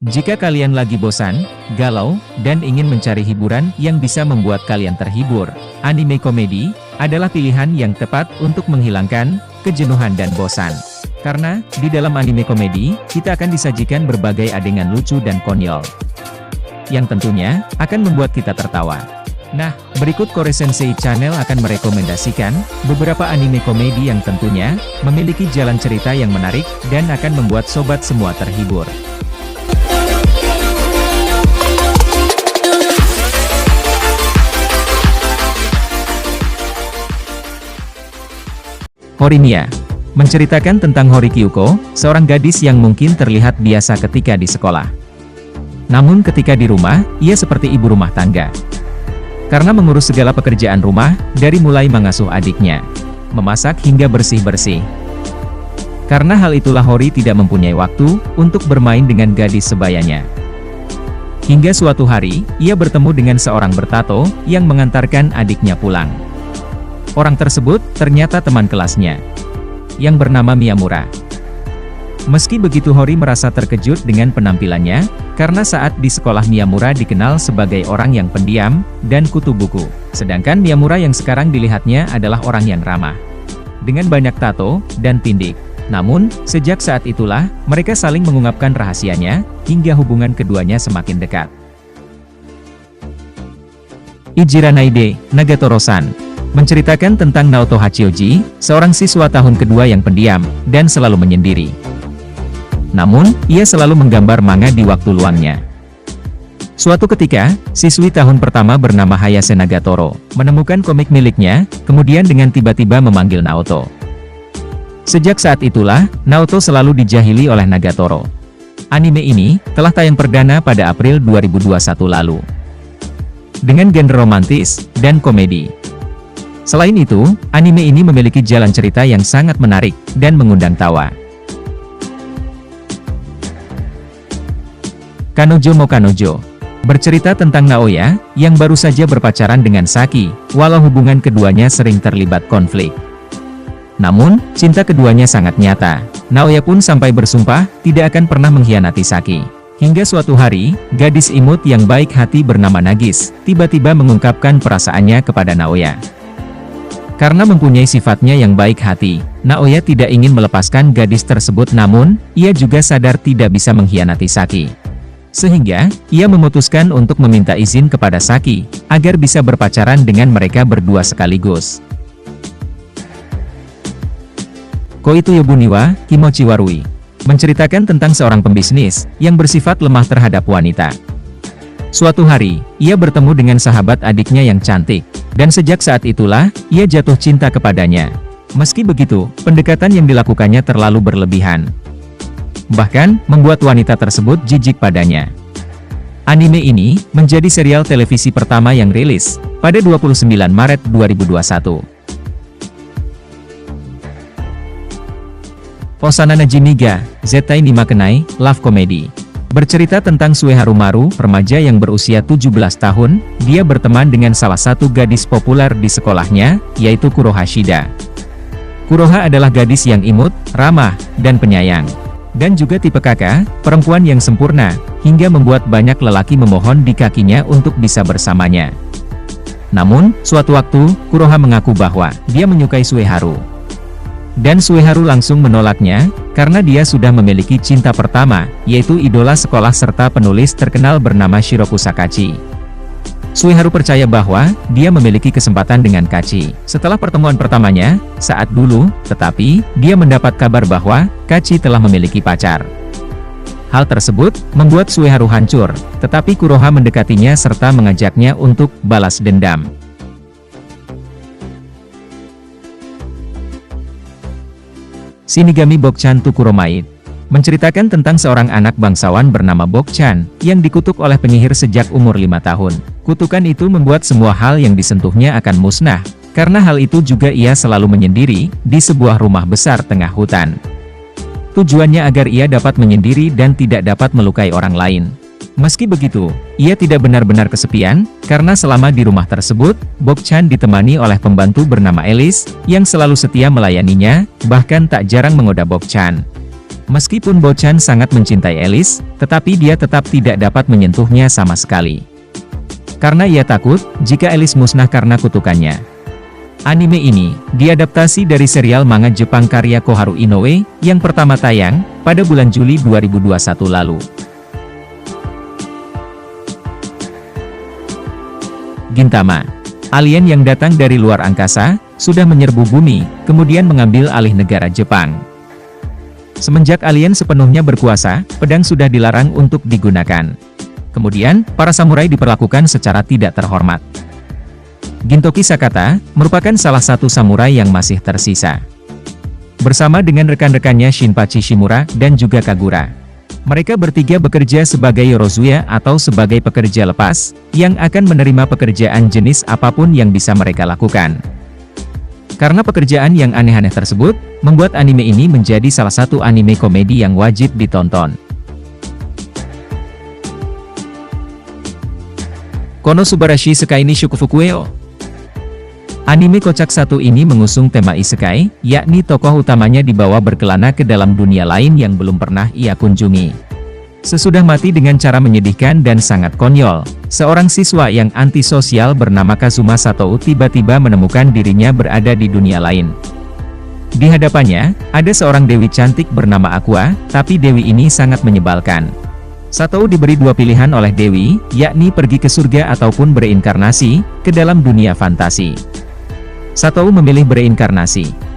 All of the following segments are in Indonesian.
Jika kalian lagi bosan, galau, dan ingin mencari hiburan yang bisa membuat kalian terhibur, anime komedi adalah pilihan yang tepat untuk menghilangkan kejenuhan dan bosan. Karena, di dalam anime komedi, kita akan disajikan berbagai adegan lucu dan konyol, yang tentunya akan membuat kita tertawa. Nah, berikut Kore Sensei Channel akan merekomendasikan beberapa anime komedi yang tentunya memiliki jalan cerita yang menarik dan akan membuat sobat semua terhibur. Horimiya menceritakan tentang Hori Kyuko, seorang gadis yang mungkin terlihat biasa ketika di sekolah. Namun ketika di rumah, ia seperti ibu rumah tangga. Karena mengurus segala pekerjaan rumah, dari mulai mengasuh adiknya, memasak hingga bersih-bersih. Karena hal itulah Hori tidak mempunyai waktu untuk bermain dengan gadis sebayanya. Hingga suatu hari, ia bertemu dengan seorang bertato yang mengantarkan adiknya pulang. Orang tersebut ternyata teman kelasnya, yang bernama Miyamura. Meski begitu Hori merasa terkejut dengan penampilannya, karena saat di sekolah Miyamura dikenal sebagai orang yang pendiam dan kutu buku. Sedangkan Miyamura yang sekarang dilihatnya adalah orang yang ramah, dengan banyak tato dan tindik. Namun, sejak saat itulah, mereka saling mengungkapkan rahasianya, hingga hubungan keduanya semakin dekat. Ijiranaide, Nagatoro-san menceritakan tentang Naoto Hachioji, seorang siswa tahun kedua yang pendiam, dan selalu menyendiri. Namun, ia selalu menggambar manga di waktu luangnya. Suatu ketika, siswi tahun pertama bernama Hayase Nagatoro, menemukan komik miliknya, kemudian dengan tiba-tiba memanggil Naoto. Sejak saat itulah, Naoto selalu dijahili oleh Nagatoro. Anime ini, telah tayang perdana pada April 2021 lalu. Dengan genre romantis, dan komedi. Selain itu, anime ini memiliki jalan cerita yang sangat menarik, dan mengundang tawa. Kanojo mo Kanojo bercerita tentang Naoya, yang baru saja berpacaran dengan Saki, walau hubungan keduanya sering terlibat konflik. Namun, cinta keduanya sangat nyata. Naoya pun sampai bersumpah, tidak akan pernah mengkhianati Saki. Hingga suatu hari, gadis imut yang baik hati bernama Nagis, tiba-tiba mengungkapkan perasaannya kepada Naoya. Karena mempunyai sifatnya yang baik hati, Naoya tidak ingin melepaskan gadis tersebut, namun, ia juga sadar tidak bisa mengkhianati Saki. Sehingga, ia memutuskan untuk meminta izin kepada Saki, agar bisa berpacaran dengan mereka berdua sekaligus. Koito Yobuniwa, Kimochi Warui menceritakan tentang seorang pembisnis, yang bersifat lemah terhadap wanita. Suatu hari, ia bertemu dengan sahabat adiknya yang cantik, dan sejak saat itulah, ia jatuh cinta kepadanya. Meski begitu, pendekatan yang dilakukannya terlalu berlebihan. Bahkan, membuat wanita tersebut jijik padanya. Anime ini, menjadi serial televisi pertama yang rilis, pada 29 Maret 2021. Osana Najimiga, Zettai ni Makenai, Love Comedy bercerita tentang Sueharu Maru, remaja yang berusia 17 tahun, dia berteman dengan salah satu gadis populer di sekolahnya, yaitu Kuroha Shida. Kuroha adalah gadis yang imut, ramah, dan penyayang. Dan juga tipe kakak, perempuan yang sempurna, hingga membuat banyak lelaki memohon di kakinya untuk bisa bersamanya. Namun, suatu waktu, Kuroha mengaku bahwa dia menyukai Sueharu. Dan Sueharu langsung menolaknya, karena dia sudah memiliki cinta pertama, yaitu idola sekolah serta penulis terkenal bernama Shiroku Sakachi. Sueharu percaya bahwa, dia memiliki kesempatan dengan Kachi. Setelah pertemuan pertamanya, saat dulu, tetapi, dia mendapat kabar bahwa, Kachi telah memiliki pacar. Hal tersebut, membuat Sueharu hancur, tetapi Kuroha mendekatinya serta mengajaknya untuk balas dendam. Shinigami Bocchan to Kuromaid menceritakan tentang seorang anak bangsawan bernama Bocchan, yang dikutuk oleh penyihir sejak umur 5 tahun. Kutukan itu membuat semua hal yang disentuhnya akan musnah, karena hal itu juga ia selalu menyendiri, di sebuah rumah besar tengah hutan. Tujuannya agar ia dapat menyendiri dan tidak dapat melukai orang lain. Meski begitu, ia tidak benar-benar kesepian, karena selama di rumah tersebut, Bocchan ditemani oleh pembantu bernama Alice, yang selalu setia melayaninya, bahkan tak jarang menggoda Bocchan. Meskipun Bochan sangat mencintai Alice, tetapi dia tetap tidak dapat menyentuhnya sama sekali. Karena ia takut, jika Alice musnah karena kutukannya. Anime ini, diadaptasi dari serial manga Jepang karya Koharu Inoue, yang pertama tayang, pada bulan Juli 2021 lalu. Gintama, alien yang datang dari luar angkasa, sudah menyerbu bumi, kemudian mengambil alih negara Jepang. Semenjak alien sepenuhnya berkuasa, pedang sudah dilarang untuk digunakan. Kemudian, para samurai diperlakukan secara tidak terhormat. Gintoki Sakata, merupakan salah satu samurai yang masih tersisa. Bersama dengan rekan-rekannya Shinpachi Shimura dan juga Kagura. Mereka bertiga bekerja sebagai Yorozuya atau sebagai pekerja lepas, yang akan menerima pekerjaan jenis apapun yang bisa mereka lakukan. Karena pekerjaan yang aneh-aneh tersebut, membuat anime ini menjadi salah satu anime komedi yang wajib ditonton. Konosubarashi Sekai ni Shukufukueo. Anime kocak satu ini mengusung tema isekai, yakni tokoh utamanya dibawa berkelana ke dalam dunia lain yang belum pernah ia kunjungi. Sesudah mati dengan cara menyedihkan dan sangat konyol, seorang siswa yang antisosial bernama Kazuma Satou tiba-tiba menemukan dirinya berada di dunia lain. Di hadapannya, ada seorang dewi cantik bernama Aqua, tapi dewi ini sangat menyebalkan. Satou diberi dua pilihan oleh dewi, yakni pergi ke surga ataupun bereinkarnasi ke dalam dunia fantasi. Satou memilih bereinkarnasi.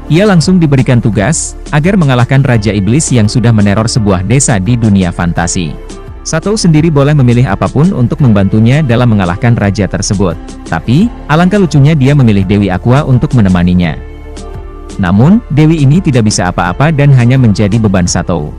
Ia langsung diberikan tugas, agar mengalahkan Raja Iblis yang sudah meneror sebuah desa di dunia fantasi. Satou sendiri boleh memilih apapun untuk membantunya dalam mengalahkan raja tersebut. Tapi, alangkah lucunya dia memilih Dewi Aqua untuk menemaninya. Namun, Dewi ini tidak bisa apa-apa dan hanya menjadi beban Satou.